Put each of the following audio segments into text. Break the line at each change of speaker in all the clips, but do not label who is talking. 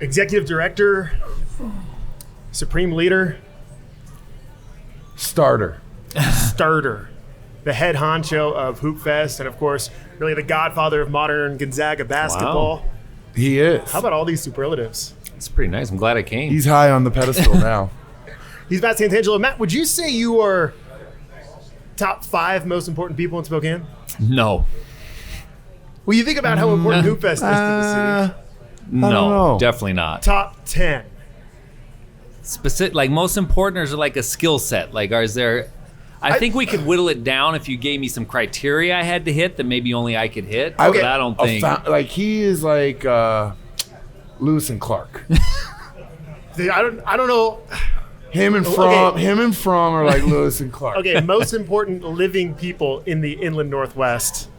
Executive Director, Supreme Leader,
Starter.
The head honcho of Hoopfest, and of course, really the godfather of modern Gonzaga basketball.
Wow.
He is.
How about all these superlatives?
It's pretty nice. I'm glad I came.
He's high on the pedestal now.
He's Matt Santangelo. Matt, would you say you are top 5 most important people in Spokane?
No.
Well, you think about how important Hoopfest is to the city.
No, definitely not.
Top 10.
Specific, like most important, or is it like a skill set? Like, is there? I think we could whittle it down if you gave me some criteria I had to hit that maybe only I could hit. But I don't think.
Like he is like Lewis and Clark.
I don't know.
Him and From are like Lewis and Clark.
Okay, most important living people in the Inland Northwest.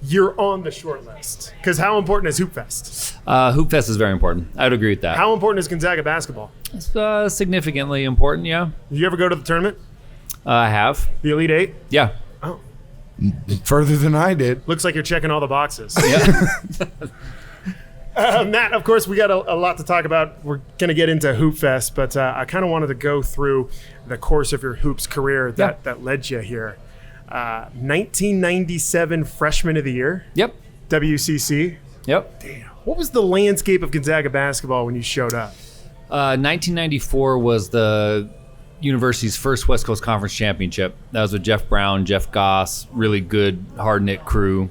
You're on the short list. Because how important is Hoopfest?
Hoopfest is very important. I would agree with that.
How important is Gonzaga basketball?
It's significantly important, yeah.
Did you ever go to the tournament?
I have.
The Elite Eight?
Yeah.
Oh.
Further than I did.
Looks like you're checking all the boxes.
Yeah.
Matt, of course, we got a lot to talk about. We're going to get into Hoopfest, but I kind of wanted to go through the course of your hoops career that led you here. 1997 Freshman of the Year.
Yep.
WCC.
Yep.
Damn. What was the landscape of Gonzaga basketball when you showed up?
1994 was the university's first West Coast Conference championship. That was with Jeff Brown, Jeff Goss, really good, hard-knit crew.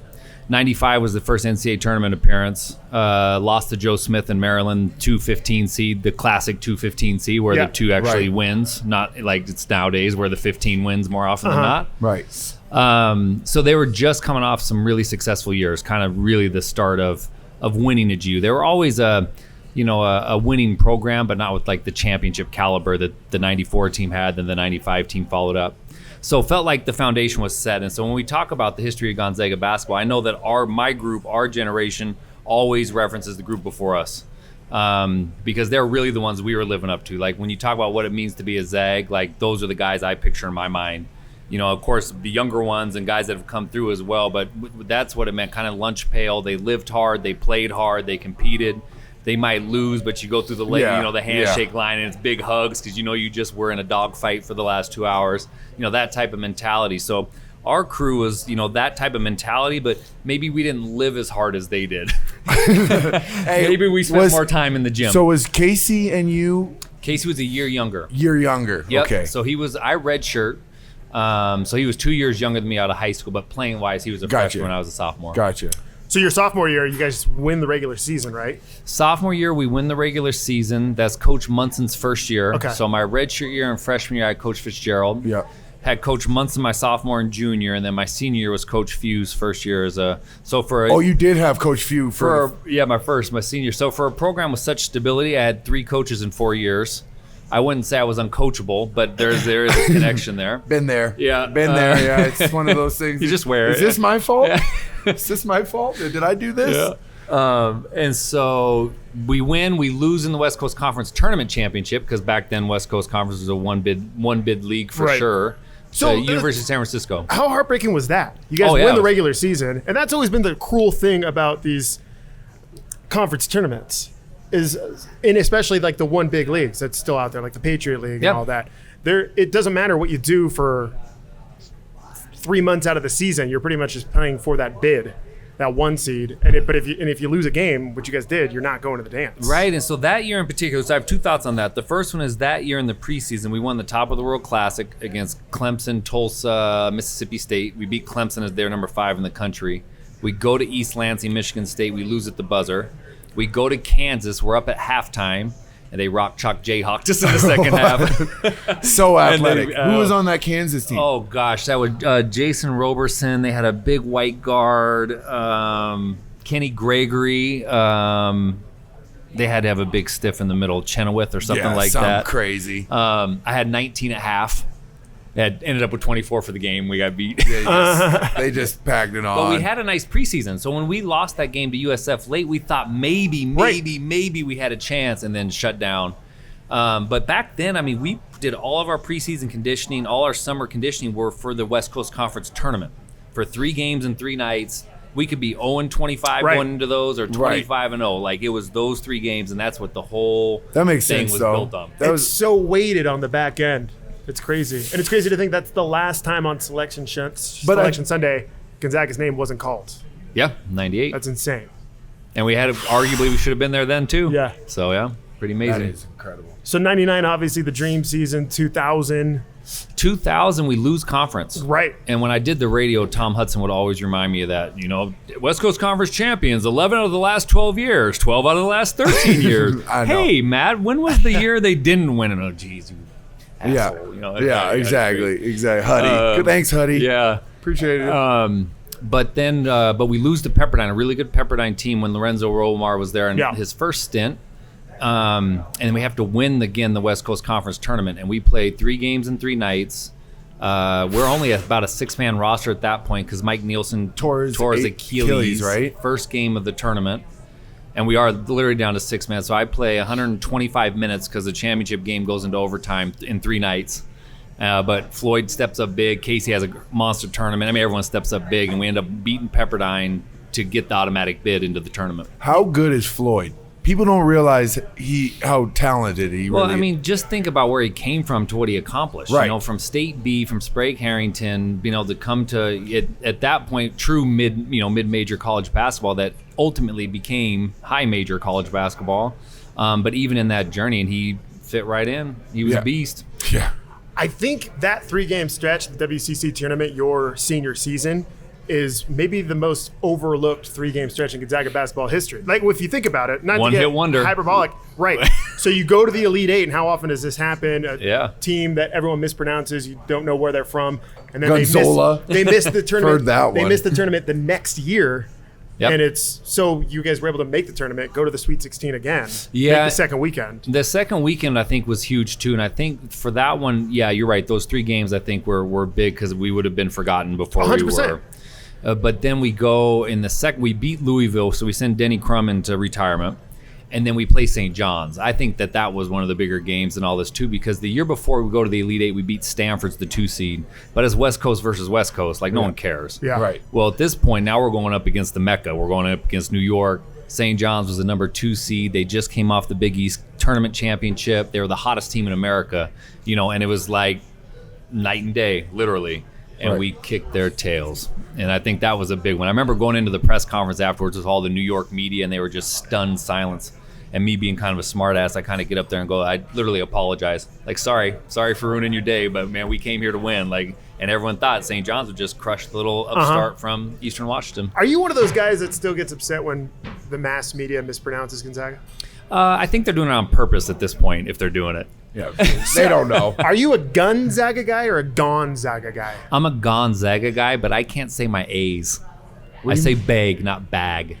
95 was the first NCAA tournament appearance. Lost to Joe Smith in Maryland, 2-15 seed, the classic 2-15 seed where the 2 actually wins, not like it's nowadays where the 15 wins more often than not.
Right.
So they were just coming off some really successful years, kind of really the start of winning at GU. They were always a winning program, but not with like the championship caliber that the 94 team had, then the 95 team followed up. So it felt like the foundation was set. And so when we talk about the history of Gonzaga basketball, I know that my group, our generation, always references the group before us because they're really the ones we were living up to. Like when you talk about what it means to be a Zag, like those are the guys I picture in my mind. You know, of course, the younger ones and guys that have come through as well, but that's what it meant, kind of lunch pail. They lived hard, they played hard, they competed. They might lose, but you go through the handshake line and it's big hugs because you just were in a dogfight for the last 2 hours. That type of mentality. So our crew was, that type of mentality, but maybe we didn't live as hard as they did. Maybe we spent more time in the gym.
So was Casey and you?
Casey was a year younger.
Yep. Okay.
So I redshirt. So he was 2 years younger than me out of high school, but playing wise, he was a freshman when I was a sophomore.
Gotcha.
So your sophomore year, you guys win the regular season, right?
Sophomore year, we win the regular season. That's Coach Munson's first year.
Okay.
So my redshirt year and freshman year, I had Coach Fitzgerald.
Yep.
Had Coach Munson my sophomore and junior, and then my senior year was Coach Few's first year as a.
You did have Coach Few
my senior. So for a program with such stability, I had 3 coaches in 4 years. I wouldn't say I was uncoachable, but there is a connection there.
Been there.
Yeah.
Been there. Yeah. It's one of those things.
You just wear it.
Is this my fault? Yeah. Is this my fault? Did I do this?
Yeah. And so we win. We lose in the West Coast Conference Tournament Championship because back then West Coast Conference was a one bid league for sure. So University of San Francisco.
How heartbreaking was that? You guys win the regular season, and that's always been the cruel thing about these conference tournaments. And especially like the one big leagues that's still out there, like the Patriot League and all that. It doesn't matter what you do for 3 months out of the season. You're pretty much just playing for that bid, that 1 seed. But if you lose a game, which you guys did, you're not going to the dance.
Right. And so that year in particular, so I have 2 thoughts on that. The first one is that year in the preseason, we won the Top of the World Classic against Clemson, Tulsa, Mississippi State. We beat Clemson as their number 5 in the country. We go to East Lansing, Michigan State. We lose at the buzzer. We go to Kansas. We're up at halftime, and they rock chalk Jayhawk just in the second half.
So athletic. Who was on that Kansas team?
Oh gosh, that was Jason Roberson. They had a big white guard, Kenny Gregory. They had to have a big stiff in the middle, Chenoweth or something like that.
Crazy.
I had 19 at half. Ended up with 24 for the game. We got beat.
They just packed it on.
But we had a nice preseason. So when we lost that game to USF late, we thought maybe we had a chance, and then shut down. But back then, we did all of our preseason conditioning, all our summer conditioning were for the West Coast Conference tournament for 3 games and 3 nights. we could be 0-25 going into those, or 25-0. Like, it was those 3 games, and that's what the whole thing was built on.
It's so weighted on the back end. It's crazy. And it's crazy to think that's the last time on Selection Sunday Gonzaga's name wasn't called.
Yeah, 98.
That's insane.
And we arguably we should have been there then too.
Yeah.
So yeah, pretty amazing.
That is incredible.
So 99, obviously the dream season. 2000,
we lose conference.
Right.
And when I did the radio, Tom Hudson would always remind me of that. You know, West Coast Conference champions, 11 out of the last 12 years, 12 out of the last 13 years.
I know.
Hey, Matt, when was the year they didn't win? Oh, geez, you asshole. You know,
Exactly. Huddy. Good, thanks, Huddy.
Yeah.
Appreciate it.
But we lose to Pepperdine, a really good Pepperdine team, when Lorenzo Romar was there in his first stint. And we have to win the West Coast Conference tournament, and we played 3 games in 3 nights. We're only about a 6-man roster at that point because Mike Nielsen tore his Achilles,
right?
First game of the tournament. And we are literally down to 6 men. So I play 125 minutes because the championship game goes into overtime in 3 nights. But Floyd steps up big. Casey has a monster tournament. I mean, everyone steps up big, and we end up beating Pepperdine to get the automatic bid into the tournament.
How good is Floyd? People don't realize how talented he really is.
Well, I mean, just think about where he came from to what he accomplished.
Right.
You know, from State B, from Sprague Harrington, being able to come to at that point true mid-major college basketball that ultimately became high-major college basketball. But even in that journey, and he fit right in. He was a beast.
Yeah.
I think that 3-game stretch, the WCC tournament, your senior season, is maybe the most overlooked 3-game stretch in Gonzaga basketball history. Like, if you think about it, not to get
wonder.
Hyperbolic, right? So you go to the Elite Eight, and how often does this happen? A team that everyone mispronounces, you don't know where they're from, and then they miss the tournament. They miss the tournament the next year. Yep. And it's so you guys were able to make the tournament, go to the Sweet 16 again. Yeah, make the second weekend.
The second weekend I think was huge too, and I think for that one, yeah, you're right. Those 3 games I think were big because we would have been forgotten before 100%. We were. But then we go in the second. We beat Louisville, so we send Denny Crum into retirement, and then we play St. John's. I think that was one of the bigger games in all this too, because the year before we go to the Elite Eight, we beat Stanford's the 2 seed. But as West Coast versus West Coast, like no one cares.
Yeah,
right.
Well, at this point now we're going up against the Mecca. We're going up against New York. St. John's was the number 2 seed. They just came off the Big East tournament championship. They were the hottest team in America, and it was like night and day, literally. And we kicked their tails. And I think that was a big one. I remember going into the press conference afterwards with all the New York media, and they were just stunned silence. And me being kind of a smart ass, I kind of get up there and go, I literally apologize. Like, sorry for ruining your day, but man, we came here to win. Like, and everyone thought St. John's would just crush the little upstart from Eastern Washington.
Are you one of those guys that still gets upset when the mass media mispronounces Gonzaga?
I think they're doing it on purpose at this point, if they're doing it.
Yeah, they don't know.
Are you a Gonzaga guy or a Gonzaga guy?
I'm a Gonzaga guy, but I can't say my A's. I say bag, not bag.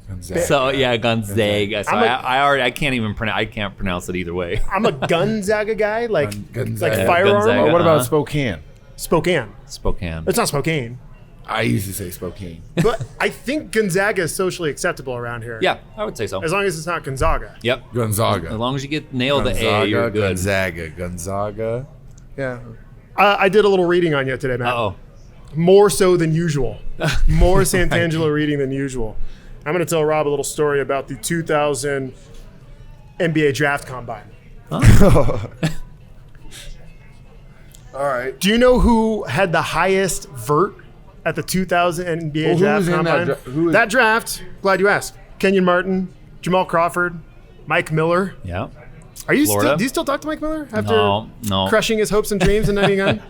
Gonzaga. So yeah, Gonzaga. So I can't pronounce it either way.
I'm a Gonzaga guy, like
Gonzaga.
firearm.
Gonzaga,
or what about Spokane?
Spokane.
It's
not Spokane.
I used to say Spokane.
But I think Gonzaga is socially acceptable around here.
Yeah, I would say so.
As long as it's not Gonzaga.
Yep.
Gonzaga.
As long as you nail the A, you're good.
Gonzaga. Yeah.
I did a little reading on you today, Matt.
Uh-oh.
More so than usual. More Santangelo reading than usual. I'm going to tell Rob a little story about the 2000 NBA draft combine.
Huh? All right.
Do you know who had the highest vert at the 2000 NBA draft combine? That draft, glad you asked. Kenyon Martin, Jamal Crawford, Mike Miller.
Yeah.
Do you still talk to Mike Miller after
no.
crushing his hopes and dreams in 99?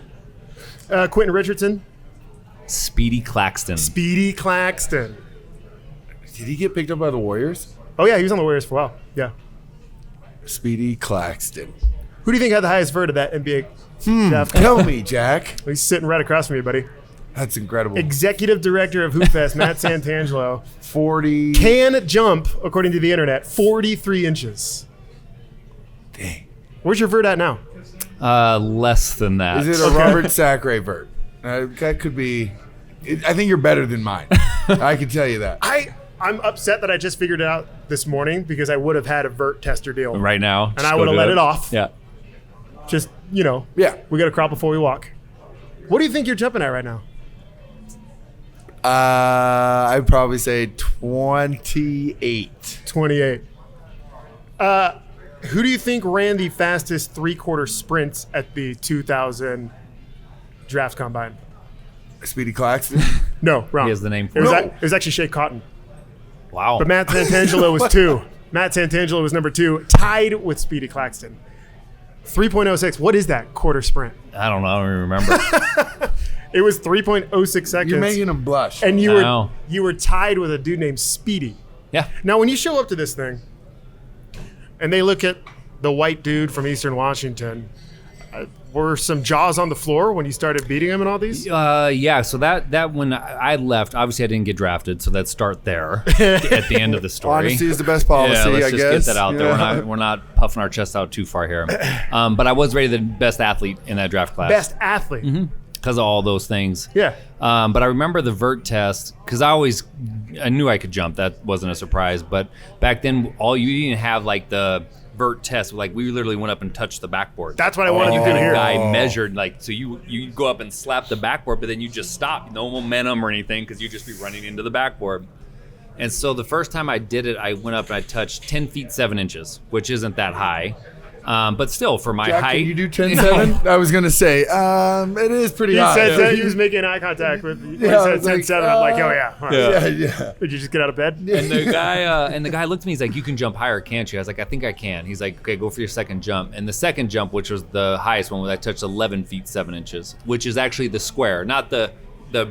Quentin Richardson.
Speedy Claxton.
Did he get picked up by the Warriors?
Oh, yeah, he was on the Warriors for a while. Yeah.
Speedy Claxton.
Who do you think had the highest vert of that NBA draft?
Tell me, Jack.
He's sitting right across from you, buddy.
That's incredible.
Executive Director of Hoopfest, Matt Santangelo.
40.
Can jump, according to the internet, 43 inches.
Dang.
Where's your vert at now?
Less than that.
Is it a Robert Sacre vert? That could be. I think you're better than mine. I can tell you that.
I'm upset that I just figured it out this morning because I would have had a vert tester deal
right now.
And I would have let it off.
Yeah.
Just,
Yeah.
We got to crawl before we walk. What do you think you're jumping at right now?
I'd probably say 28.
28. Who do you think ran the fastest three-quarter sprints at the 2000 draft combine?
Speedy Claxton?
No, wrong.
He has the name for
it. Was
it.
it was actually Shea Cotton.
Wow.
But Matt Santangelo was 2. Matt Santangelo was number 2, tied with Speedy Claxton. 3.06. What is that quarter sprint?
I don't know. I don't even remember.
It was 3.06 seconds.
You're making him blush.
And
I know.
you were tied with a dude named Speedy.
Yeah.
Now, when you show up to this thing, and they look at the white dude from Eastern Washington, were some jaws on the floor when you started beating him in all these?
Yeah. So that when I left, obviously I didn't get drafted. So let's start there at the end of the story.
Honesty is the best policy,
yeah, let's
I
just
guess.
get that out there. We're not puffing our chests out too far here. But I was rated the best athlete in that draft class.
Best athlete.
Because of all those things.
Yeah.
But I remember the vert test because I knew I could jump. That wasn't a surprise. But back then, you didn't have like the vert test. Like we literally went up and touched the backboard.
That's what I wanted
and
you to
the
hear.
guy measured so you go up and slap the backboard, but then you just stop, no momentum or anything because you just be running into the backboard. And so the first time I did it, I went up and I touched 10 feet 7 inches, which isn't that high. But still, for my
Jack,
height.
can you do 10-7? I was going to say, it is pretty
He
high.
said that he was making eye contact with you.
Yeah,
He said 10-7. I'm like, oh, yeah. All right.
Yeah.
Did you just get out of bed?
And the guy looked at me. He's like, "You can jump higher, can't you?" I was like, "I think I can." He's like, "Okay, go for your second jump." And the second jump, which was the highest one, I touched 11 feet 7 inches, which is actually the square, not the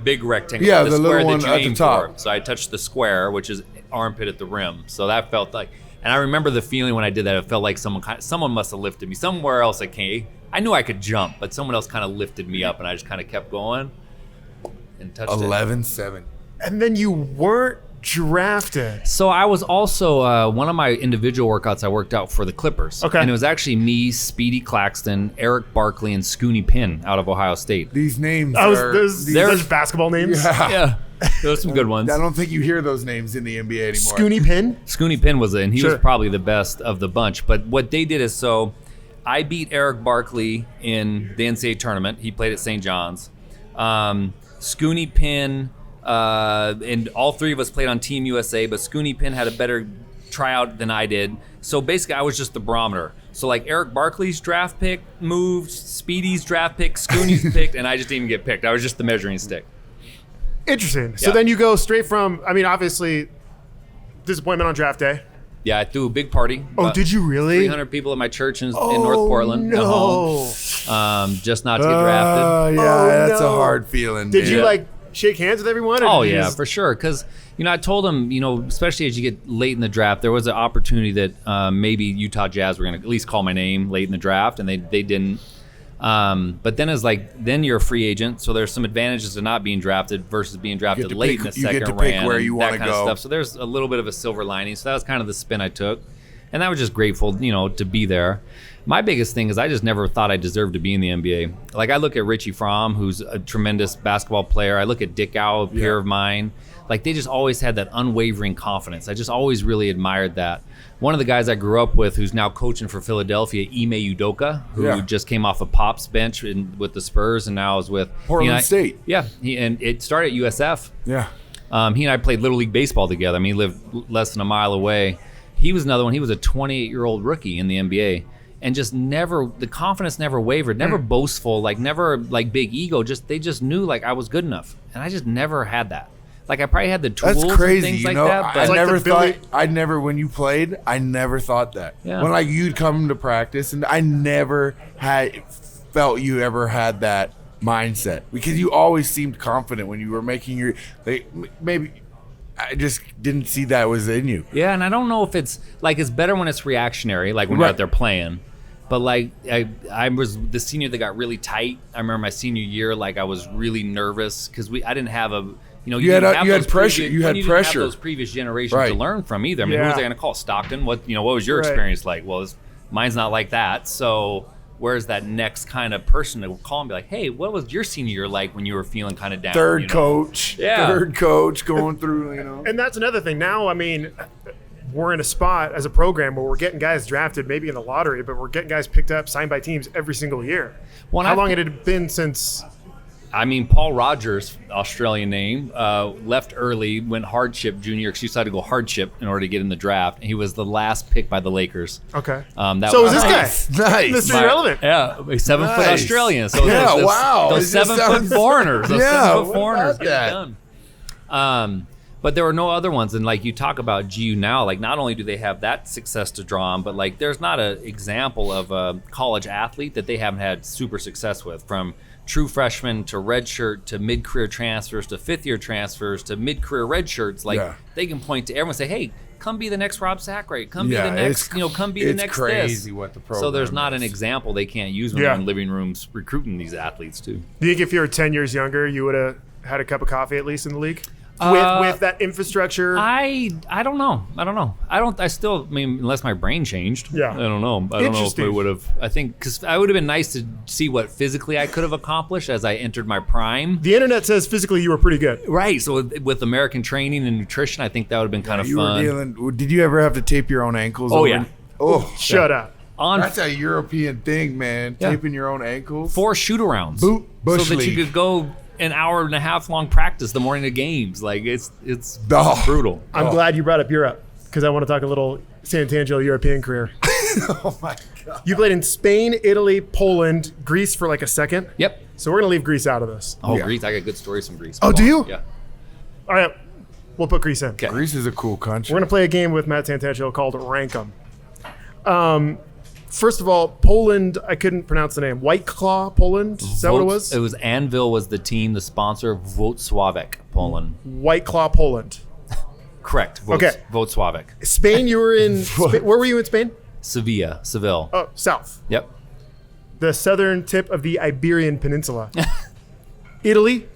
big rectangle.
Yeah,
the
the
square
little one
that you
at the
aim
top.
for. So I touched the square, which is armpit at the rim. So that felt like. And I remember the feeling when I did that. It felt like someone must have lifted me somewhere else. I knew I could jump, but someone else kind of lifted me up, and I just kind of kept going and touched
11-7.
And then you weren't drafted.
So I was also one of my individual workouts. I worked out for the Clippers.
Okay.
And it was actually me, Speedy Claxton, Eric Barkley, and Scooney Penn out of Ohio State.
These names
Those
They're-
such basketball names.
Yeah. Those are some good ones.
I don't think you hear those names in the NBA anymore.
Scooney Pin.
Scooney Penn was in. He
Sure.
was probably the best of the bunch. But what they did is I beat Eric Barkley in the NCAA tournament. He played at St. John's. Scooney Penn, and all three of us played on Team USA, but Scooney Penn had a better tryout than I did. So basically, I was just the barometer. So like Eric Barkley's draft pick moved, Speedy's draft pick, Scooney's picked, and I just didn't even get picked. I was just the measuring stick.
Interesting. So
Yeah.
then you go straight from, obviously, disappointment on draft day.
Yeah, I threw a big party.
Oh, did you really?
300 people at my church in North Portland.
No.
At home. Just not to get drafted.
Oh, yeah,
Oh,
that's
no.
a hard feeling.
Did
dude.
you shake hands with everyone? Or
Oh
did you
yeah,
just-
for sure. Because I told them, especially as you get late in the draft, there was an opportunity that maybe Utah Jazz were going to at least call my name late in the draft, and they didn't. But then then you're a free agent, so there's some advantages to not being drafted versus being drafted
to
late
pick-
in the
you get
second
to pick
round.
where
and
you
that
wanna
kind of
go.
stuff. So there's a little bit of a silver lining. So that was kind of the spin I took, and I was just grateful, to be there. My biggest thing is I just never thought I deserved to be in the NBA. Like I look at Richie Fromm, who's a tremendous basketball player. I look at Dick Ow, a peer of mine. Like they just always had that unwavering confidence. I just always really admired that. One of the guys I grew up with, who's now coaching for Philadelphia, Ime Udoka, who just came off of Pop's bench with the Spurs and now is with
Portland State.
Yeah, and it started at USF.
Yeah.
He and I played Little League Baseball together. He lived less than a mile away. He was another one. He was a 28-year-old rookie in the NBA. And just the confidence never wavered, never boastful, never big ego. They just knew I was good enough. And I just never had that. I probably had the tools
That's crazy.
and things
You
like
know,
that.
I
But
never
the Billy-
thought, when you played, I never thought that.
Yeah.
When you'd come to practice, and I never felt you ever had that mindset because you always seemed confident when you were making maybe I just didn't see that was in you.
yeah, and I don't know if it's it's better when it's reactionary, when you're out there playing. But I was the senior that got really tight. I remember my senior year, I was really nervous because I didn't have a you
had
didn't have
had
those
pressure.
previous-
You had
didn't
pressure.
have those previous generations
Right.
to learn from either. I mean, who was I going to call? Stockton? What was your
Right.
experience like? Well, mine's not like that. So where's that next kind of person to call and be like, hey, what was your senior year like when you were feeling kind of down?
Third coach going through.
And that's another thing. Now, we're in a spot as a program where we're getting guys drafted, maybe in the lottery, but we're getting guys picked up, signed by teams every single year.
Well,
How long had it been since
I mean, Paul Rogers, Australian name, left early, went hardship junior because he decided to go hardship in order to get in the draft. And he was the last pick by the Lakers.
Okay.
So
was this guy?
Nice.
Mr. Irrelevant.
Yeah, a 7 foot Australian. So
wow.
Those 7 foot foreigners. Those 7 foot foreigners
about
get it done. But there were no other ones. And like you talk about GU now, like not only do they have that success to draw on, but like there's not an example of a college athlete that they haven't had super success with, from true freshmen to redshirt to mid-career transfers to fifth-year transfers to mid-career redshirts. Like they can point to everyone and say, "Hey, come be the next Rob Sacre. Come be the next, come be the next this."
It's crazy what the program
So there's not
is.
an example they can't use when they're in living rooms recruiting these athletes too.
Do you think if you were 10 years younger, you would have had a cup of coffee at least in the league? With that infrastructure?
I don't know. I still mean, unless my brain changed.
Yeah.
I don't know. I don't know if I would have. I think because I would have been nice to see what physically I could have accomplished as I entered my prime.
The internet says physically you were pretty good.
Right. So with American training and nutrition, I think that would have been kind of fun.
Did you ever have to tape your own ankles?
Oh, yeah.
Oh,
Shut up.
That's a European thing, man. Taping your own ankles.
4 shoot-arounds.
Bush
so that you could go an hour and a half long practice the morning of games. Like it's brutal.
I'm glad you brought up Europe because I want to talk a little Santangelo European career.
Oh my God.
You played in Spain, Italy, Poland, Greece for like a second.
Yep.
So we're going to leave Greece out of this.
Greece. I got good stories from Greece.
Oh, do you?
Yeah.
All right. We'll put Greece in.
Okay.
Greece is a cool country.
We're going to play a game with Matt Santangelo called Rank 'em. First of all, Poland, I couldn't pronounce the name. White Claw, Poland? Is that what it was?
It was Anvil was the team, the sponsor, Włocławek, Poland.
White Claw, Poland.
Correct.
Okay.
Włocławek.
Spain, you were in... where were you in Spain?
Seville.
Oh, south.
Yep.
The southern tip of the Iberian Peninsula. Italy?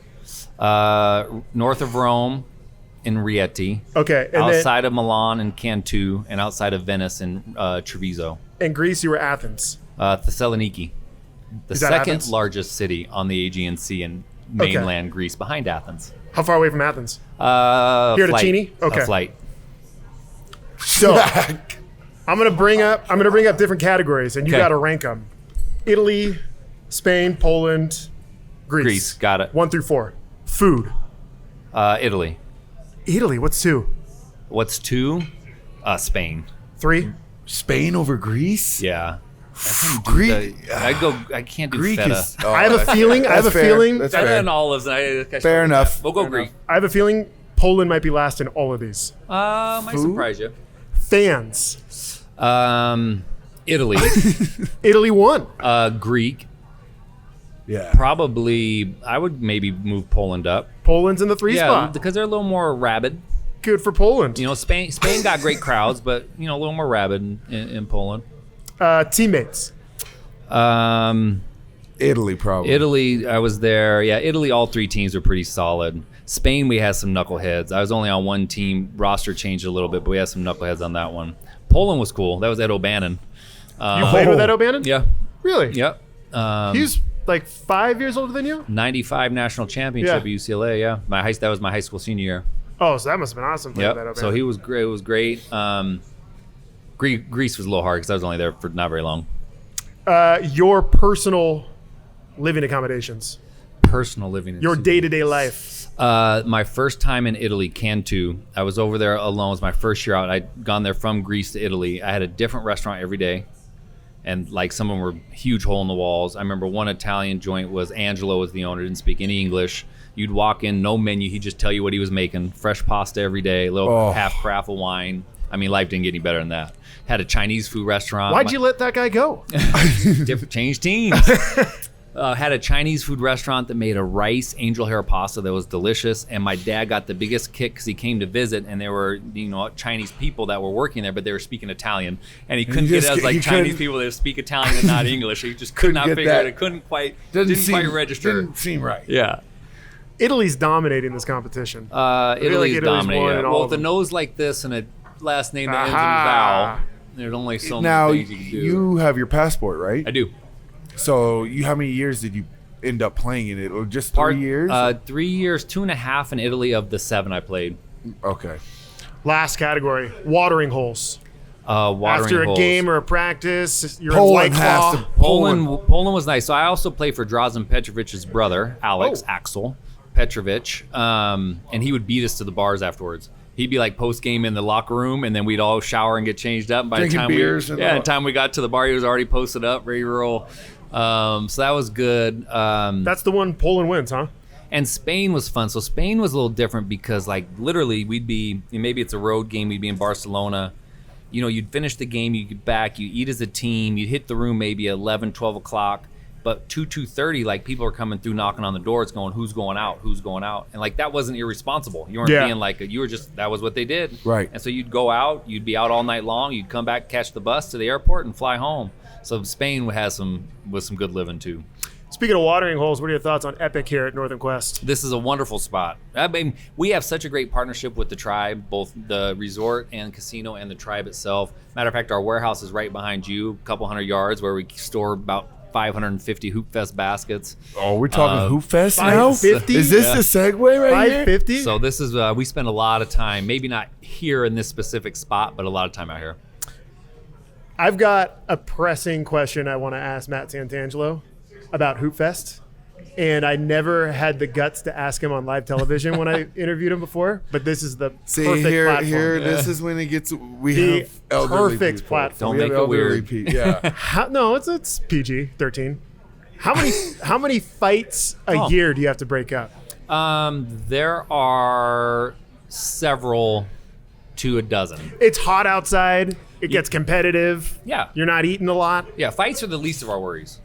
North of Rome in Rieti.
Okay. And
outside of Milan in Cantu, and outside of Venice in Treviso.
In Greece, you were Athens.
Thessaloniki. The
Is that
second
Athens?
largest city on the Aegean Sea in mainland Greece, behind Athens.
How far away from Athens?
Here
to Chini? Okay.
A flight.
So I'm gonna bring up different categories, and you got to rank them. Italy, Spain, Poland, Greece.
Got it.
1 through 4. Food.
Italy.
Italy. What's 2?
What's 2? Spain.
3.
Spain over Greece?
Yeah.
Greek.
I can't do
Greek
feta.
is.
I have a feeling.
That's
I've
fair.
done olives.
Fair enough.
We'll go Greek.
I have a feeling Poland might be last in all of these.
Might surprise you.
Fans.
Italy.
Italy won.
Greek.
Yeah.
Probably, I would maybe move Poland up.
Poland's in the 3 spot.
Because they're a little more rabid.
Good for Poland.
Spain got great crowds, but a little more rabid in Poland.
Teammates.
Italy, probably.
Italy, I was there. Yeah, Italy, all 3 teams were pretty solid. Spain, we had some knuckleheads. I was only on one team. Roster changed a little bit, but we had some knuckleheads on that one. Poland was cool. That was Ed O'Bannon.
You played with Ed O'Bannon?
Yeah.
Really?
Yep.
He's like 5 years older than you?
95 national championship at UCLA, yeah. That was my high school senior year.
Oh, so that must have been awesome.
Yep. So he was great. It was great. Greece was a little hard because I was only there for not very long.
Your personal living accommodations.
Personal living.
Your day-to-day life.
My first time in Italy, Cantu. I was over there alone. It was my first year out. I'd gone there from Greece to Italy. I had a different restaurant every day. And like some of them were huge hole in the walls. I remember one Italian joint was Angelo was the owner, didn't speak any English. You'd walk in, no menu. He'd just tell you what he was making. Fresh pasta every day, a little half carafe of wine. I mean, life didn't get any better than that. Had a Chinese food restaurant.
Why'd you let that guy go?
Change teams. Had a Chinese food restaurant that made a rice angel hair pasta that was delicious. And my dad got the biggest kick because he came to visit, and there were Chinese people that were working there, but they were speaking Italian, and he couldn't get us like Chinese people that speak Italian and not English. He just could not figure it. It couldn't quite didn't quite register.
Didn't seem right.
Yeah.
Italy's dominating this competition.
Italy's dominating.
won
Well, with a nose like this and a last name that ends in vowel, there's only so many things you can do.
You have your passport, right?
I do.
So how many years did you end up playing in it? Or just 3 years?
3 years, 2.5 in Italy of the 7 I played.
Okay.
Last category, watering holes.
Watering
After a
holes.
game or a practice, you're
Poland
in White
has
Claw.
to-
Poland was nice. So I also played for Drazen Petrovic's brother, Alex Axel Petrovic, and he would beat us to the bars afterwards. He'd be like post game in the locker room, and then we'd all shower and get changed up. By
Drinking
the time
beers
by
and
the
all.
time we got to the bar, he was already posted up, ready to roll. So that was good.
That's the one Poland wins, huh?
And Spain was fun. So Spain was a little different because, like, literally we'd be, maybe it's a road game, we'd be in Barcelona. You know, you'd finish the game, you get back, you eat as a team, you'd hit the room maybe 11, 12 o'clock. But 2:30, like, people are coming through, knocking on the doors, going, who's going out? Who's going out? And, like, that wasn't irresponsible. You weren't being like, you were just, that was what they did.
Right.
And so you'd go out, you'd be out all night long, you'd come back, catch the bus to the airport, and fly home. So Spain was some good living, too.
Speaking of watering holes, what are your thoughts on Epic here at Northern Quest?
This is a wonderful spot. I mean, we have such a great partnership with the tribe, both the resort and casino and the tribe itself. Matter of fact, our warehouse is right behind you, a couple hundred yards, where we store about 550 Hoopfest baskets.
Oh, we're talking Hoopfest now?
550?
Is this the segue right here?
550?
So this is, we spend a lot of time, maybe not here in this specific spot, but a lot of time out here.
I've got a pressing question I want to ask Matt Santangelo about Hoopfest. And I never had the guts to ask him on live television when I interviewed him before, but this is the perfect platform.
This is when it gets, we
The
have elderly
perfect
people.
platform.
Don't make it weird.
Yeah.
No, it's PG-13. How many fights a year do you have to break up?
There are several to a dozen.
It's hot outside. It gets competitive.
Yeah.
You're not eating a lot.
Yeah, fights are the least of our worries.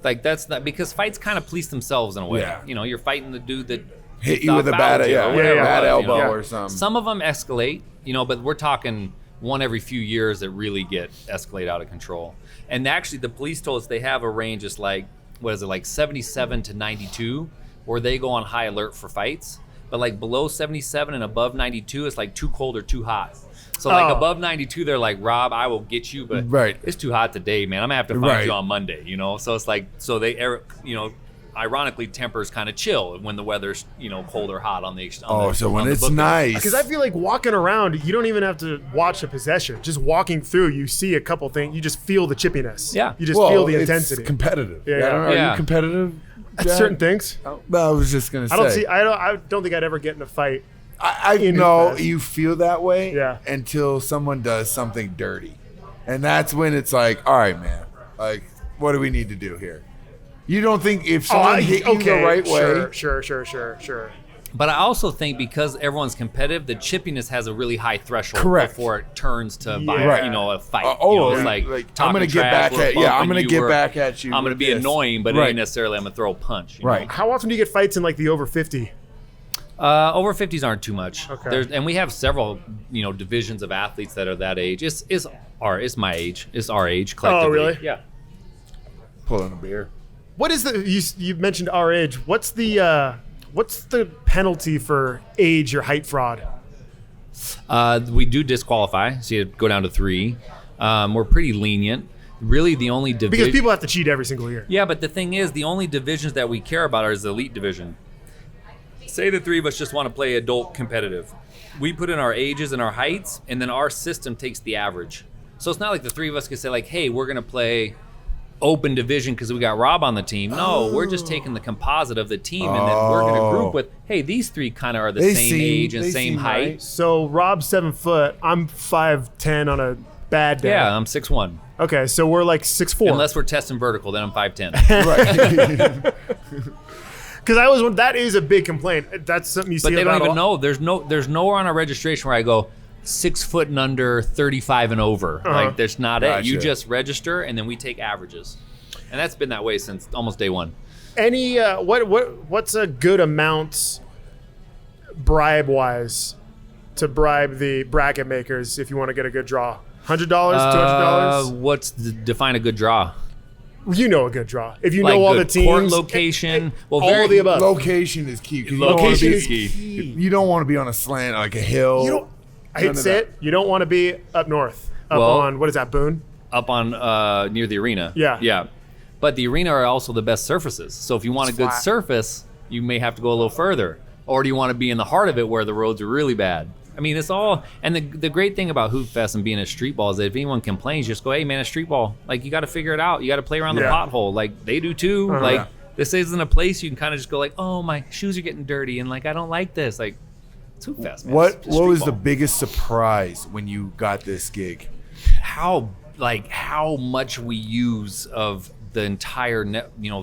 Like, that's not, because fights kind of police themselves in a way.
Yeah.
You know, you're fighting the dude that
Hit you with a bad, bad elbow or something.
Some of them escalate, you know, but we're talking one every few years that really escalate out of control. And actually, the police told us they have a range that's like, what is it, like 77 to 92, where they go on high alert for fights. But like below 77 and above 92, it's like too cold or too hot. So like above 92, they're like, Rob, I will get you, but it's too hot today, man. I'm gonna have to find you on Monday, you know. So it's like, so they, you know, ironically, tempers kind of chill when the weather's, you know, cold or hot on the.
So when it's nice,
because I feel like walking around, you don't even have to watch a possession. Just walking through, you see a couple things, you just feel the chippiness.
Yeah,
you just feel the intensity.
It's competitive.
Yeah.
Are you competitive?
At certain things.
Well, I was just gonna say.
I don't think I'd ever get in a fight.
I know you feel that way
until
someone does something dirty. And that's when it's like, all right, man, like, what do we need to do here? You don't think if someone hit you the right way?
Sure.
But I also think because everyone's competitive, the chippiness has a really high threshold before it turns to, you know, a fight. It's like
I'm going to get back at I'm going to get back at you.
I'm going to be annoying, but it ain't necessarily I'm going to throw a punch. You know?
How often do you get fights in like the over 50?
Over 50s aren't too much.
Okay.
And we have several, you know, divisions of athletes that are that age. It's my age. It's our age collectively.
Oh, really?
Yeah.
Pulling a beer.
What is you mentioned our age. What's the penalty for age or height fraud?
We do disqualify, so you go down to 3. We're pretty lenient. Really, the only division,
because people have to cheat every single year.
Yeah, but the thing is, the only divisions that we care about are the elite division. Say the 3 of us just want to play adult competitive. We put in our ages and our heights, and then our system takes the average. So it's not like the 3 of us can say like, hey, we're going to play open division because we got Rob on the team. No, we're just taking the composite of the team, and then we're going to group with, hey, these 3 kind of are the same age and same height.
Right. So Rob's 7 foot. I'm 5'10" on a bad day.
Yeah, I'm 6'1".
Okay, so we're like 6'4".
Unless we're testing vertical, then I'm 5'10".
Right. Because that is a big complaint. That's something you see.
But they don't even know. There's nowhere on our registration where I go 6 foot and under, 35 and over. Like, there's not it. You just register, and then we take averages, and that's been that way since almost day one.
Any what's a good amount bribe wise to bribe the bracket makers if you want to get a good draw? $100, $200.
Define a good draw?
You know a good draw. If you
like
know all the teams.
Court location.
All of the above.
Location is key.
Location is key.
You don't want to be on a slant, like a hill.
I hate to say it. You don't want to be up north. On, what is that, Boone?
Up on, near the arena.
Yeah.
Yeah. But the arena are also the best surfaces. So if you want a good surface, you may have to go a little further. Or do you want to be in the heart of it where the roads are really bad? I mean, it's all, and the great thing about Hoop Fest and being a street ball is that if anyone complains, just go, hey man, a street ball. Like, you got to figure it out. You got to play around the pothole. Like, they do too. Like, this isn't a place you can kind of just go like, oh, my shoes are getting dirty and like, I don't like this. Like, it's Hoop Fest, man.
What was the biggest surprise when you got this gig?
How much we use of the entire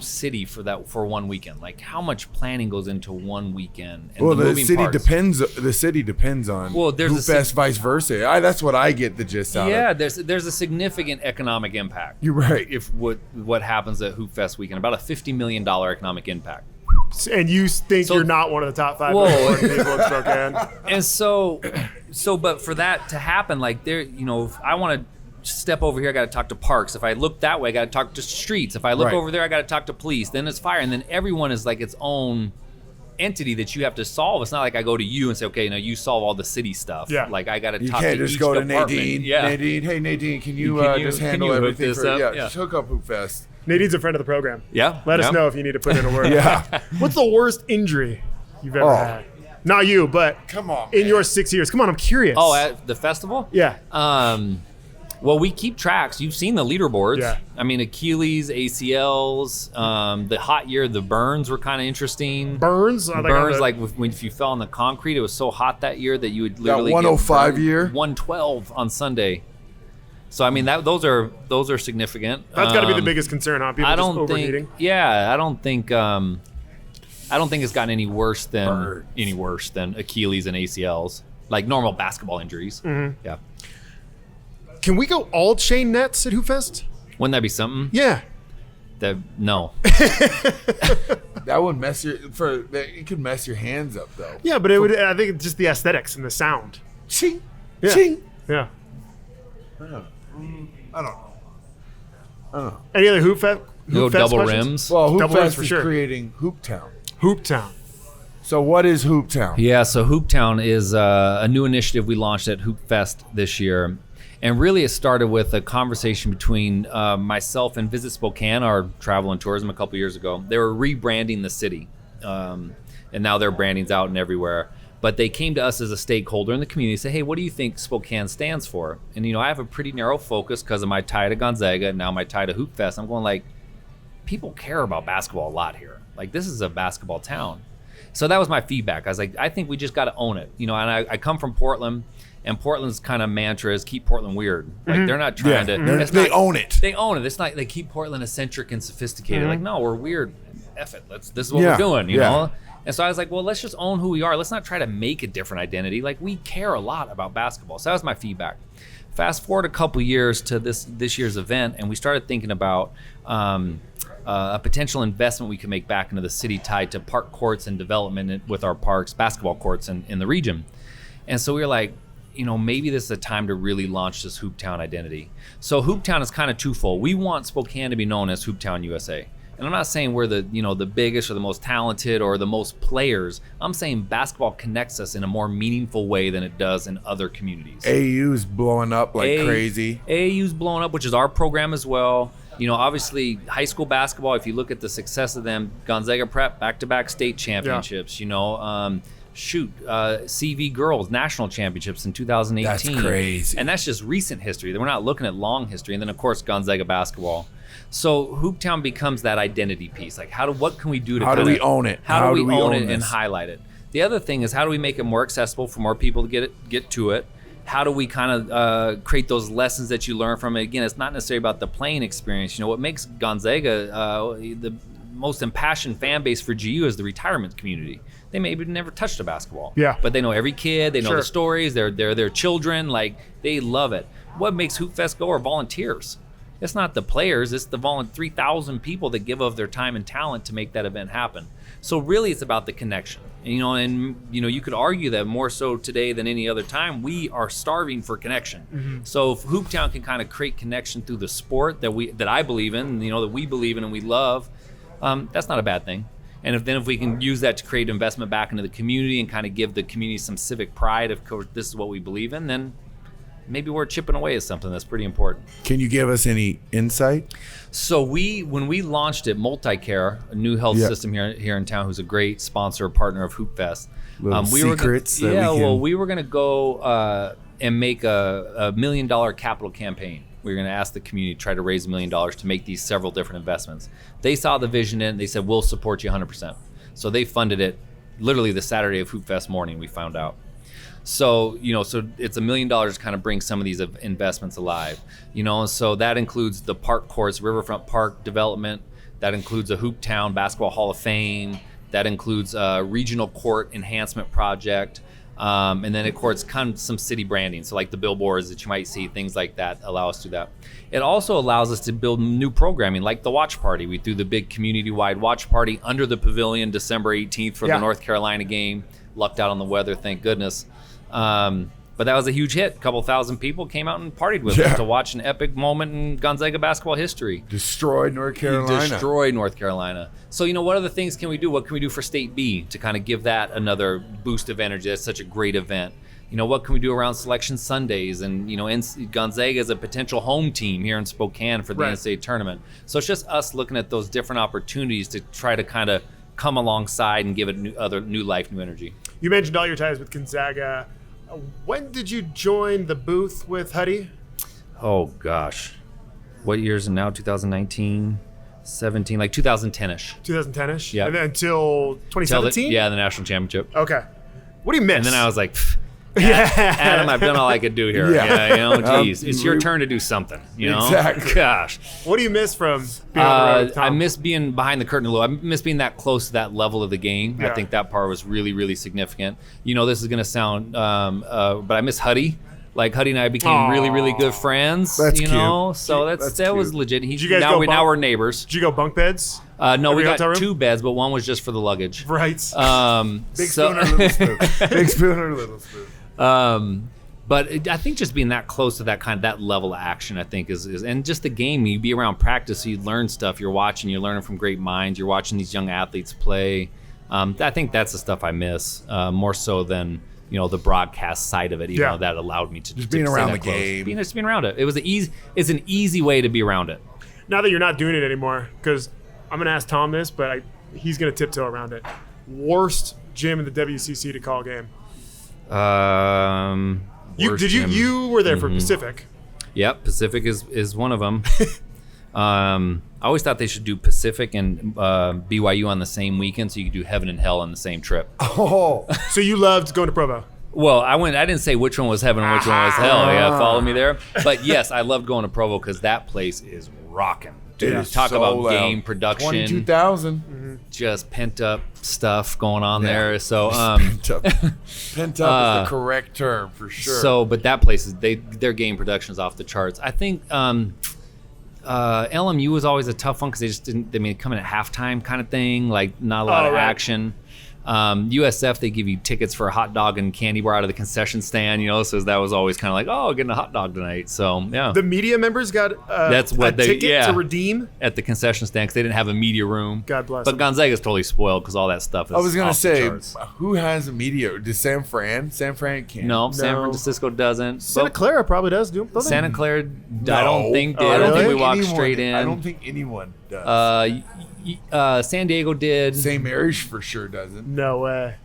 city for one weekend. Like, how much planning goes into one weekend. And the city depends.
The city depends on.
Well, there's
Hoop Fest, vice versa. That's what I get the gist out of.
Yeah, there's a significant economic impact.
You're right.
If what happens at Hoop Fest weekend, about a $50 million economic impact.
And you think you're not one of the top 5 people in Spokane.
And so, but for that to happen, like, there, if I want to step over here, I got to talk to parks. If I look that way, I got to talk to streets. If I look over there, I got to talk to police. Then it's fire, and then everyone is like its own entity that you have to solve. It's not like I go to you and say, okay, you solve all the city stuff.
Yeah.
Like, I got to talk to each
department. You can't just go to Nadine.
Yeah.
Nadine, hey Nadine, can you just handle everything? Just hook up Hoop Fest.
Nadine's a friend of the program.
Yeah.
Let us know if you need to put in a word.
Yeah.
What's the worst injury you've ever had? Not you, but
come on,
in your 6 years. Come on, I'm curious.
Oh, at the festival?
Yeah.
Well, we keep tracks. You've seen the leaderboards.
Yeah.
I mean, Achilles, ACLs, the hot year, the burns were kind of interesting.
Burns?
If you fell on the concrete, it was so hot that year that you would literally
that 105 year?
112 on Sunday. So, I mean, those are significant.
That's got to be the biggest concern, huh? People just overheating.
I don't think it's gotten any worse than Achilles and ACLs, like normal basketball injuries. Mm-hmm. Yeah.
Can we go all chain nets at Hoop Fest?
Wouldn't that be something?
Yeah.
No.
That would it could mess your hands up though.
Yeah, but it would. I think it's just the aesthetics and the sound.
Ching,
yeah.
Ching.
Yeah.
I don't know.
Any other Hoop Fest?
Double
questions?
rims.
Well, Hoop
Double
Fest
rims for
is
sure.
creating Hoop Town.
Hoop Town.
So what is Hoop Town?
Yeah, so Hoop Town is a new initiative we launched at Hoop Fest this year. And really it started with a conversation between myself and Visit Spokane, our travel and tourism, a couple years ago. They were rebranding the city. And now their branding's out and everywhere. But they came to us as a stakeholder in the community and said, hey, what do you think Spokane stands for? And, I have a pretty narrow focus because of my tie to Gonzaga and now my tie to Hoop Fest. I'm going like, people care about basketball a lot here. Like, this is a basketball town. So that was my feedback. I was like, I think we just got to own it. And I come from Portland, and Portland's kind of mantra is keep Portland weird. Like, they're not trying to.
They own it.
They own it. It's not they keep Portland eccentric and sophisticated. Like, no, we're weird. F it. This is what we're doing, you know? And so I was like, well, let's just own who we are. Let's not try to make a different identity. Like, we care a lot about basketball. So that was my feedback. Fast forward a couple years to this year's event, and we started thinking about a potential investment we could make back into the city tied to park courts and development with our parks, basketball courts in the region. And so we were like, maybe this is a time to really launch this Hooptown identity. So Hooptown is kind of twofold. We want Spokane to be known as Hooptown USA. And I'm not saying we're the biggest or the most talented or the most players. I'm saying basketball connects us in a more meaningful way than it does in other communities.
AAU's blowing up like crazy.
AAU's blowing up, which is our program as well. Obviously high school basketball, if you look at the success of them, Gonzaga Prep, back-to-back state championships, CV girls national championships in 2018.
That's crazy.
And that's just recent history. We're not looking at long history. And then of course Gonzaga basketball. So Hooptown becomes that identity piece. Like, what can we do to
we own it?
How do we own it and highlight it? The other thing is, how do we make it more accessible for more people to get to it? How do we kind of create those lessons that you learn from it? Again, it's not necessarily about the playing experience. What makes Gonzaga the most impassioned fan base for GU is the retirement community. They maybe never touched a basketball.
Yeah.
But they know every kid. They know the stories. They're their children. Like, they love it. What makes Hoop Fest go are volunteers. It's not the players. It's the 3,000 people that give of their time and talent to make that event happen. So really, it's about the connection. You could argue that more so today than any other time, we are starving for connection. Mm-hmm. So if Hooptown can kind of create connection through the sport that I believe in, that we believe in and we love, that's not a bad thing. And if we can use that to create investment back into the community and kind of give the community some civic pride of course this is what we believe in, then maybe we're chipping away at something that's pretty important.
Can you give us any insight?
So when we launched it, Multicare, a new health system here in town, who's a great sponsor, partner of Hoopfest.
We
were going to go and make a $1 million capital campaign. We were going to ask the community to try to raise $1 million to make these several different investments. They saw the vision in it. They said, we'll support you 100%. So they funded it literally the Saturday of Hoopfest morning, we found out. So, so it's $1 million to kind of bring some of these investments alive. So that includes the park courts, Riverfront Park development. That includes a Hoop Town Basketball Hall of Fame. That includes a regional court enhancement project. And then, of course, kind of some city branding. So like the billboards that you might see, things like that allow us to do that. It also allows us to build new programming like the watch party. We threw the big community-wide watch party under the pavilion December 18th for the North Carolina game. Lucked out on the weather, thank goodness. But that was a huge hit. A couple thousand people came out and partied with us to watch an epic moment in Gonzaga basketball history.
Destroyed North Carolina.
So, what other things can we do? What can we do for State B to kind of give that another boost of energy? That's such a great event. What can we do around Selection Sundays? And, Gonzaga is a potential home team here in Spokane for the NCAA tournament. So it's just us looking at those different opportunities to try to kind of come alongside and give it new life, new energy.
You mentioned all your ties with Gonzaga. When did you join the booth with Huddy?
Oh, gosh. What year is it now? 2019, 17, like 2010-ish.
2010-ish?
Yeah.
And then until 2017?
The national championship.
Okay. What do you miss?
And then I was like, Adam, I've done all I could do here. Geez. It's your turn to do something,
Exactly.
Gosh.
What do you miss from being on the road with Tom?
I miss being behind the curtain a little. I miss being that close to that level of the game. Yeah. I think that part was really, really significant. This is going to sound, but I miss Huddy. Like Huddy and I became really, really good friends.
That's cute.
So that was legit.
Now
we're neighbors.
Did you go bunk beds?
No, we got 2 beds, but one was just for the luggage.
Right.
Big spoon or little spoon? Big spoon or little spoon?
But I think just being that close to that level of action, I think is and just the game. You be around practice, so you learn stuff. You're watching, you're learning from great minds. You're watching these young athletes play. I think that's the stuff I miss more so than the broadcast side of it. That allowed me to
just being around the
close.
game,
being around it. It was it's an easy way to be around it.
Now that you're not doing it anymore, because I'm gonna ask Tom this, but he's gonna tiptoe around it. Worst gym in the WCC to call a game. You were there for Pacific.
Yep, Pacific is one of them. I always thought they should do Pacific and BYU on the same weekend, so you could do heaven and hell on the same trip.
Oh, so you loved going to Provo?
Well, I didn't say which one was heaven and which one was hell. Yeah, follow me there. But yes, I loved going to Provo because that place is rocking. Dude, talk about loud. Game production.
22,000.
Just pent up stuff going on there. So
pent up is the correct term for sure.
So, but that place their game production is off the charts. I think LMU was always a tough one because they just didn't. Come in at halftime kind of thing, like not a lot of action. USF, they give you tickets for a hot dog and candy bar out of the concession stand, so that was always kind of like, getting a hot dog tonight. So, yeah.
The media members got a ticket to redeem?
At the concession stand because they didn't have a media room.
God bless
But
them.
Gonzaga's totally spoiled because all that stuff is
I was going to say,
charts.
who has a media? Does San Fran? San Fran can't.
No, San Francisco doesn't.
Santa Clara probably does.
Santa Clara, I don't think did. I don't think we walked straight in.
I don't think anyone does.
San Diego did.
St. Mary's for sure doesn't.
No way.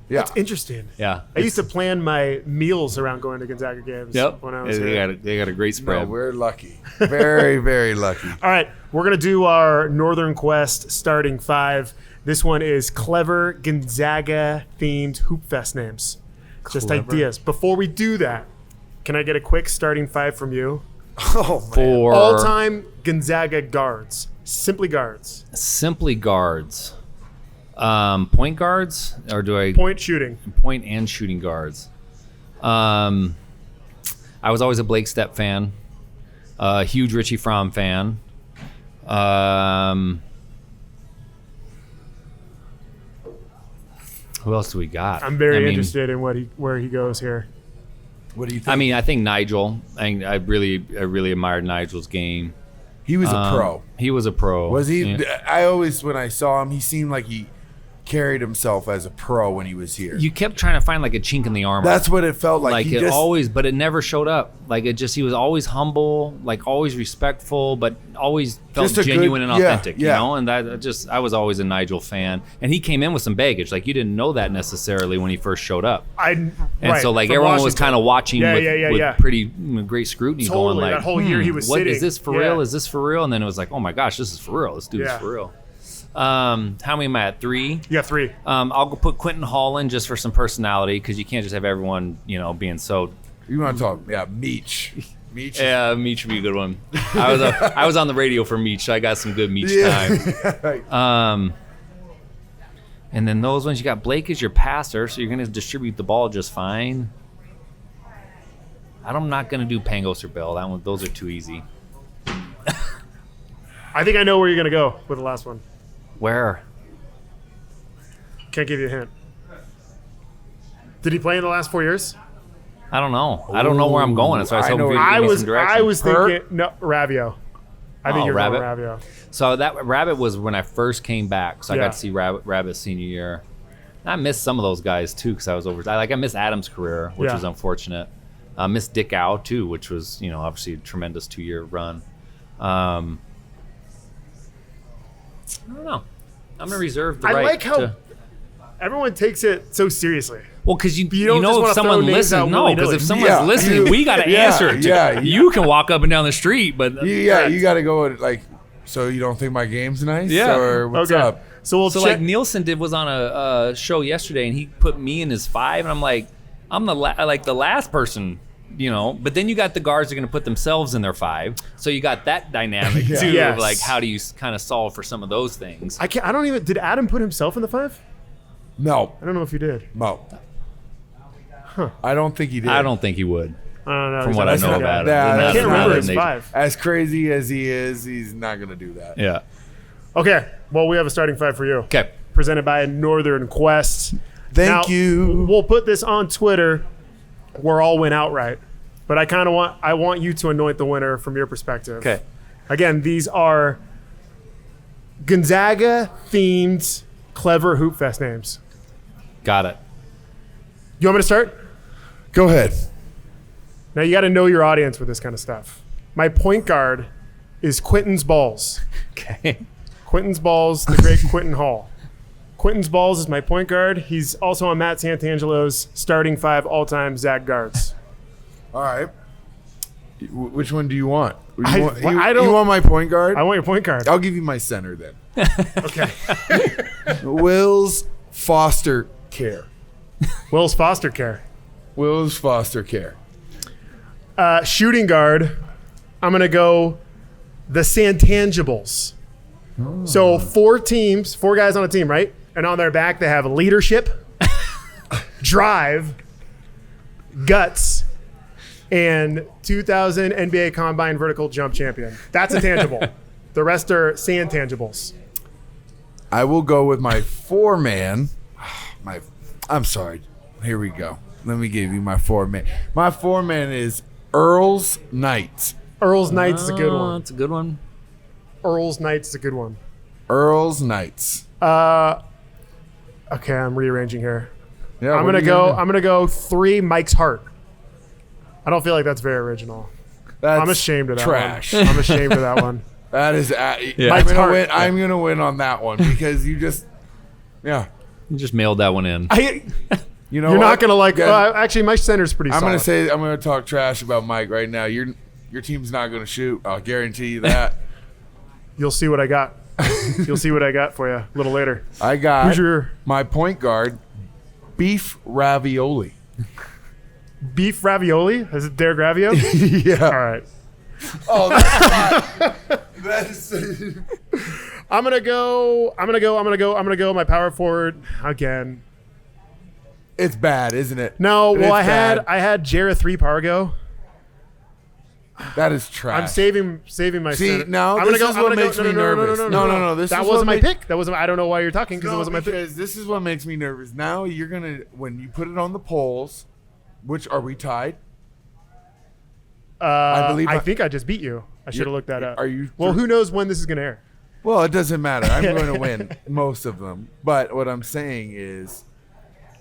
Yeah.
That's interesting.
Yeah.
I used to plan my meals around going to Gonzaga games when I was here.
They got a great spread.
No, we're lucky. Very, very lucky.
All right. We're going to do our Northern Quest starting 5. This one is clever Gonzaga-themed Hoopfest names. Just ideas. Before we do that, can I get a quick starting 5 from you?
Oh, man.
For
all-time Gonzaga guards. Simply guards.
Simply guards. Point guards, or do I
point shooting?
Point and shooting guards. I was always a Blake Stepp fan. Huge Richie Fromm fan. Who else do we got?
I'm very interested in where he goes here.
What do you think?
I think Nigel. I really admired Nigel's game.
He was a pro.
He was a pro.
Was he?
Yeah.
I always, when I saw him, he seemed like he carried himself as a pro when he was here.
You kept trying to find like a chink in the armor.
That's what it felt like.
Like it always, but it never showed up. Like he was always humble, like always respectful, but always felt genuine and authentic, you know? And I was always a Nigel fan. And he came in with some baggage. Like you didn't know that necessarily when he first showed up. So like everyone was kind of watching with pretty great scrutiny going like,
that whole year he was sitting.
Is this for real? Is this for real? And then it was like, oh my gosh, this is for real. This dude is for real. How many am I at? 3?
Yeah, 3.
I'll go put Quentin Hall in just for some personality because you can't just have everyone, being so.
You want to talk? Yeah, Meech.
Yeah, Meech would be a good one. I was on the radio for Meech, so I got some good Meech time. And then those ones, you got Blake as your passer, so you're going to distribute the ball just fine. I'm not going to do Pangos or Bell. Those are too easy.
I think I know where you're going to go with the last one.
Where?
Can't give you a hint. Did he play in the last 4 years?
I don't know. I don't know where I'm going. So I
was thinking Ravio. I think you're going Ravio.
So that Rabbit was when I first came back. So I got to see Rabbit senior year. I missed some of those guys too because I was over. I missed Adam's career, which was unfortunate. I missed Dick Au too, which was obviously a tremendous 2-year run. I don't know. I'm gonna reserve the right.
I like how everyone takes it so seriously.
Well, because you know if someone listens, because if someone's listening, we got to answer it.
Yeah,
you can walk up and down the street, but
you got to go like. So you don't think my game's nice?
Yeah.
Or what's up?
So like Nielsen was on a show yesterday, and he put me in his 5, and I'm like, I'm the last person. But then you got the guards that are going to put themselves in their 5. So you got that dynamic too. Yes. Of like, how do you kind of solve for some of those things?
Did Adam put himself in the 5?
No.
I don't know if he did.
No. Huh. I don't think he did.
I don't think he would.
I don't know.
From what I know about him.
I can't remember his 5.
As crazy as he is, he's not going to do that.
Yeah.
Okay. Well, we have a starting 5 for you.
Okay.
Presented by Northern Quest.
Thank you.
We'll put this on Twitter. We're all win outright. But I want you to anoint the winner from your perspective.
Okay.
Again, these are Gonzaga-themed clever Hoopfest names.
Got it.
You want me to start?
Go ahead.
Now, you got to know your audience with this kind of stuff. My point guard is Quentin's Balls.
Okay.
Quentin's Balls, the great Quentin Hall. Quentin's Balls is my point guard. He's also on Matt Santangelo's starting 5 all-time Zag guards.
All right. Which one do you want? You
want
my point guard?
I want your point guard.
I'll give you my center then.
Okay.
Will's Foster Care.
Will's Foster Care.
Will's Foster Care.
Shooting guard, I'm going to go the Santangibles. Oh. So 4 guys on a team, right? And on their back, they have leadership, drive, guts, and 2000 NBA Combine vertical jump champion. That's a tangible. The rest are Santangibles.
I will go with my 4-man. I'm sorry. Here we go. Let me give you my 4-man. My 4-man is Earl's Knights.
Earl's Knights is a good one.
It's a good one.
Earl's Knights is a good one.
Earl's Knights.
Okay, I'm rearranging here.
Yeah,
I'm gonna go 3 Mike's Heart. I don't feel like that's very original. I'm ashamed of that
trash.
one. I'm ashamed of that one.
That is
Mike's Heart.
I'm gonna win on that one because you just
You just mailed that one in.
You're not gonna like. Actually, my center's pretty solid.
I'm gonna talk trash about Mike right now. Your team's not gonna shoot. I'll guarantee you that.
You'll see what I got. You'll see what I got for you a little later.
I got my point guard, Beef Ravioli.
Beef Ravioli? Is it Derek Ravio?
Yeah.
All right.
Oh, that's not.
I'm gonna go my power forward again.
It's bad, isn't it?
No, well I had Jarrah 3 Pargo.
That is trash.
I'm saving my.
See, now this is what makes me nervous. No.
That wasn't my pick. That wasn't. I don't know why you're talking because it wasn't my pick.
Because this is what makes me nervous. Now you're gonna when you put it on the polls, which are we tied?
I think I just beat you. I should have looked that up.
Are you?
Well, who knows when this is gonna air?
Well, it doesn't matter. I'm going to win most of them. But what I'm saying is,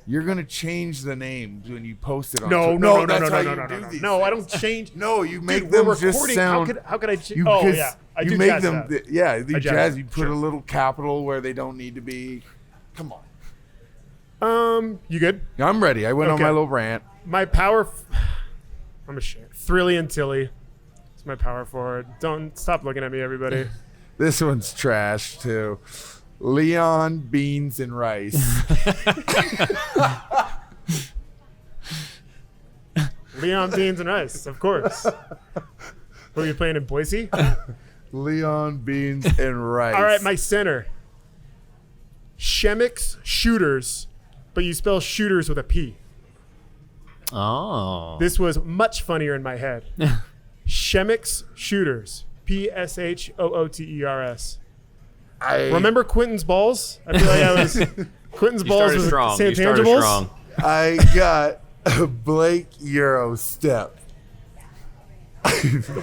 you're going to change the names when you post it on
No, I don't change.
No, you make
Dude,
them
we're
just
recording.
sound.
How could I change?
You,
Oh, yeah. I
you
do
make
jazz
them.
that.
Yeah, the jazz. You put
sure.
a little capital where they don't need to be. Come on.
You good?
I'm ready. I went on
Okay.
my little rant.
My power. I'm a shit. Thrillian Tilly. It's my power forward. Don't stop looking at me, everybody.
This one's trash too. Leon Beans and Rice.
Leon Beans and Rice, of course. Who are you playing in Boise?
Leon Beans and Rice.
All right, my center. Shemix Shooters, but you spell shooters with a P.
Oh.
This was much funnier in my head. Shemix Shooters. PSHOOTERS. Remember Quentin's balls? I feel like I was Quentin's balls was Santangelo.
I got a Blake Euro step.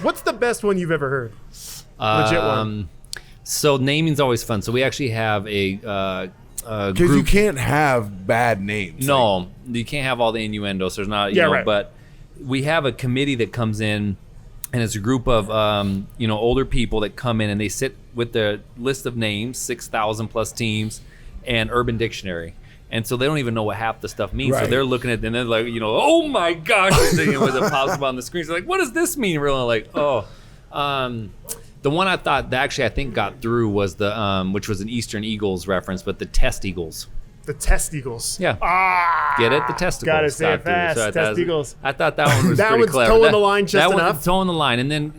What's the best one you've ever heard? Legit one.
So naming's always fun. So we actually have a
Because
group.
you can't have bad names.
No, you can't have all the innuendos. There's not,
right.
But we have a committee that comes in, and it's a group of older people that come in and they sit with the list of names, 6,000 plus teams, and Urban Dictionary. And so they don't even know what half the stuff means.
Right.
So they're looking at it and they're like, oh my gosh, as it pops up on the screen. So like, what does this mean? We're like, oh. The one I thought that actually I think got through was the which was an Eastern Eagles reference, but the Test Eagles.
The Test Eagles.
Yeah.
Get
it? The testicles.
Gotta say it fast.
So
Test Eagles.
I thought that one was
That
pretty
one's
clever.
towing the line just enough.
One, towing the line. And then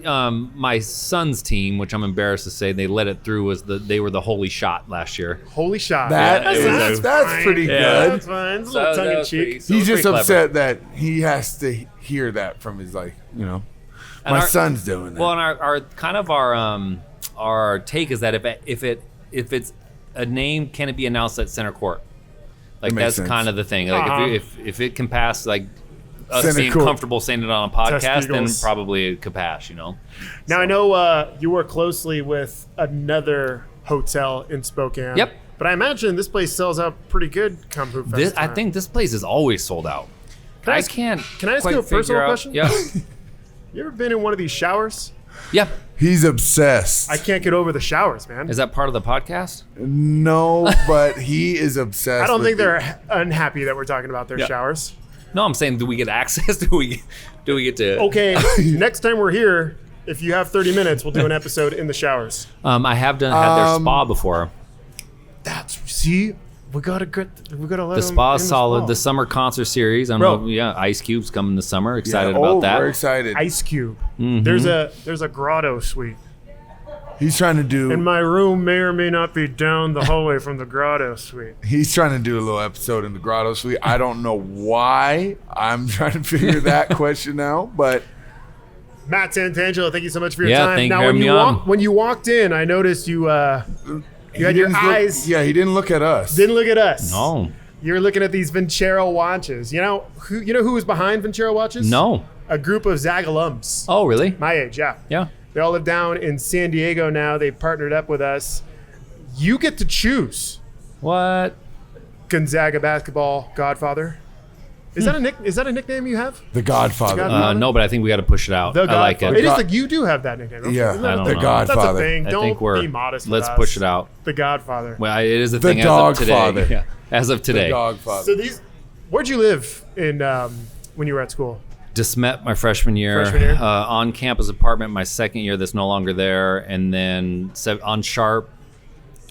my son's team, which I'm embarrassed to say they let it through, was they were the Holy Shot last year.
Holy Shot.
That's pretty good.
That's fine. It's a little tongue in cheek.
He's just upset that he has to hear that from his my son's doing that.
Well, and our take is that if it's a name, can it be announced at center court? Like that's kind of the thing. Like if it can pass, like us
Center
being
court.
comfortable saying it on a podcast, then
Eagles.
probably it could pass.
Now I know you work closely with another hotel in Spokane.
Yep.
But I imagine this place sells out pretty good come Hoopfest
I
time.
think this place is always sold out.
Can I ask you a personal question?
Yeah.
You ever been in one of these showers?
Yeah.
He's obsessed.
I can't get over the showers, man.
Is that part of the podcast?
No, but he is obsessed.
I don't think
with
they're unhappy that we're talking about their showers.
No, I'm saying, do we get access? Do we get to?
Okay, next time we're here, if you have 30 minutes, we'll do an episode in the showers.
I have had their spa before.
We gotta let
The spa is solid. The summer concert series. I don't know. Yeah, Ice Cube's coming this summer. Excited about that.
We're excited.
Ice Cube.
Mm-hmm.
There's a grotto suite.
He's trying to do.
And my room may or may not be down the hallway from the grotto suite.
He's trying to do a little episode in the grotto suite. I don't know why. I'm trying to figure that question out, but.
Matt Santangelo, thank you so much for your time.
Thank
now, when you walked in, I noticed you had your eyes.
He didn't look at us.
Didn't look at us.
No.
You were looking at these Vincero watches. You know who was behind Vincero watches?
No.
A group of Zag alums.
Oh, really?
My age, yeah.
Yeah.
They all live down in San Diego now. They partnered up with us. You get to choose.
What?
Gonzaga basketball godfather. Is that a nickname you have?
The Godfather.
No, but I think we got to push it out.
The
I like
Godfather.
it.
It is like you do have that nickname.
Yeah,
Isn't that
I
a
don't
the
know.
Godfather.
That's a thing.
I
Don't
think
be modest with
let's
us.
push it out.
The Godfather.
Well, it is a
The
thing as of today.
Dogfather.
Yeah, as of today.
The Godfather.
So where'd you live in when you were at school?
Desmet my freshman year. On campus apartment my second year that's no longer there, and then on Sharp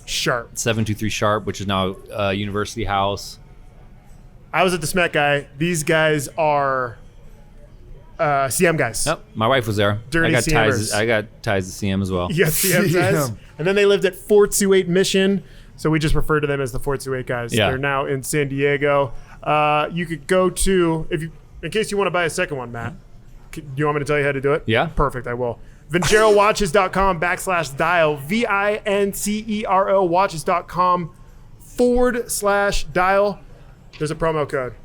723 Sharp, which is now University House.
I was a Desmet guy. These guys are CM guys.
Yep, my wife was there.
Dirty CMers.
I got ties to CM as well.
You got CM guys. And then they lived at 428 Mission, so we just refer to them as the 428 guys.
Yeah.
They're now in San Diego. You could go to in case you want to buy a second one, Matt. Do you want me to tell you how to do it?
Yeah.
Perfect, I will. VinceroWatches.com/dial. VINCERO watches.com/dial. There's a promo code.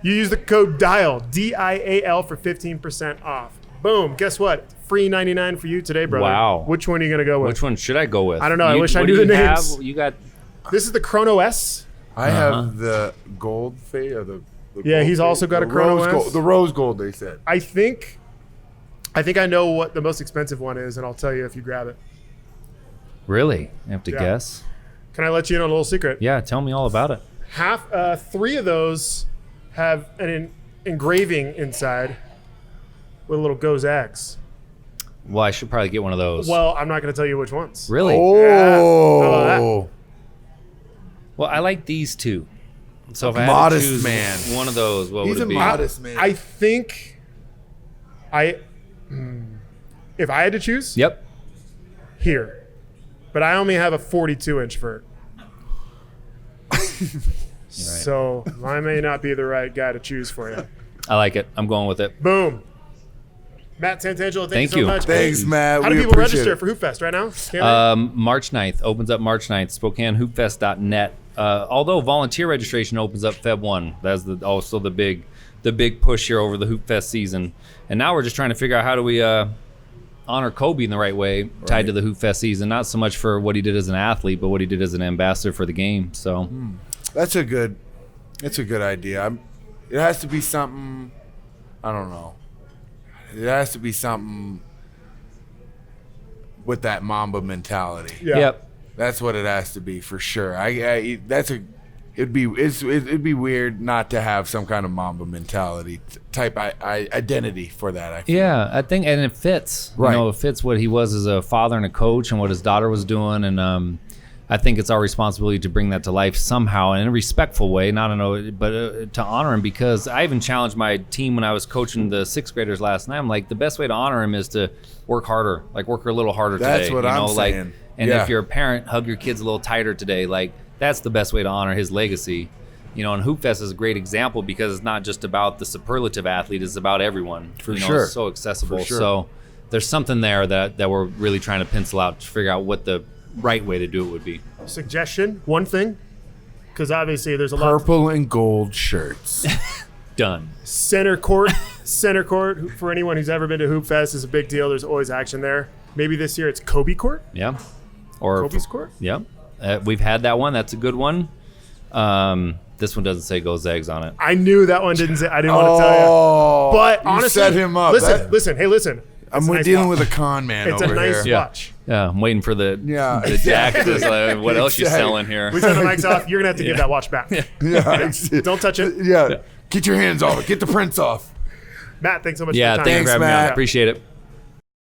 You use the code DIAL, DIAL, for 15% off. Boom. Guess what? Free 99 for you today, brother.
Wow.
Which one are you going to go with?
Which one should I go with?
I don't know. I wish I knew the names.
You got.
This is the Chrono S.
I have the gold fade or the
Yeah,
gold
he's
fade.
also got
The
a Chrono
rose
S.
gold, the rose gold, they said.
I think I know what the most expensive one is, and I'll tell you if you grab it.
Really? I have to
Yeah.
guess.
Can I let you in on a little secret?
Yeah, tell me all about it.
Three of those have an engraving inside with a little Go Zags.
Well, I should probably get one of those.
Well, I'm not going to tell you which ones.
Really?
How about
Oh.
Well, I like these two. So if I had
Modest
to choose
man.
one of those, what
He's
would
a
it be?
modest man.
I think if I had to choose,
Yep.
here. But I only have a 42-inch vert. So I may not be the right guy to choose for you.
I like it. I'm going with it.
Boom. Matt Santangelo, thank you so much.
Thanks, Matt.
How do
We
people
appreciate
register
it.
for Hoopfest right now? Can they?
March 9th. Opens up March 9th. SpokaneHoopfest.net. Although volunteer registration opens up Feb 1. That's also the big push here over the Hoopfest season. And now we're just trying to figure out how do we honor Kobe in the right way, tied to the Hoopfest season. Not so much for what he did as an athlete, but what he did as an ambassador for the game. So
That's a good idea. It has to be something, I don't know. It has to be something with that Mamba mentality.
Yeah.
Yep.
That's what it has to be for sure. It'd be weird not to have some kind of Mamba mentality type identity for that. I feel.
Yeah, I think, and it fits.
Right.
You know, it fits what he was as a father and a coach, and what his daughter was doing, and I think it's our responsibility to bring that to life somehow in a respectful way, but to honor him, because I even challenged my team when I was coaching the sixth graders last night. I'm like, the best way to honor him is to work harder, like work a little harder today.
That's what I'm saying.
And
Yeah.
if you're a parent, hug your kids a little tighter today. Like, that's the best way to honor his legacy. You know, and Hoopfest is a great example because it's not just about the superlative athlete, it's about everyone.
For
you know,
sure.
It's so accessible.
For sure.
So there's something there that we're really trying to pencil out to figure out what the right way to do it would be.
Suggestion, one thing, because obviously there's a lot.
Purple and gold shirts.
Done.
Center court, for anyone who's ever been to Hoopfest is a big deal. There's always action there. Maybe this year it's Kobe court,
Yeah. Or
Kobe's court.
yeah. We've had that one. That's a good one. This one doesn't say Go Zags on it.
I knew that one didn't say. I didn't want to tell you.
Oh,
But
you
honestly,
set him up.
Listen. Hey, listen.
I'm
It's a nice
dealing
watch.
with a con man
It's
over
a nice
here.
watch.
Yeah, I'm waiting for the
Yeah.
Jack. Is like, what else you
Exactly.
selling here?
We turn the mics off. You're gonna have to give that watch back.
Yeah.
Don't touch it.
Yeah. Get your hands off it. Get the prints off.
Matt, thanks so much.
Yeah,
for your time.
thanks for having me on.
Matt.
Appreciate it.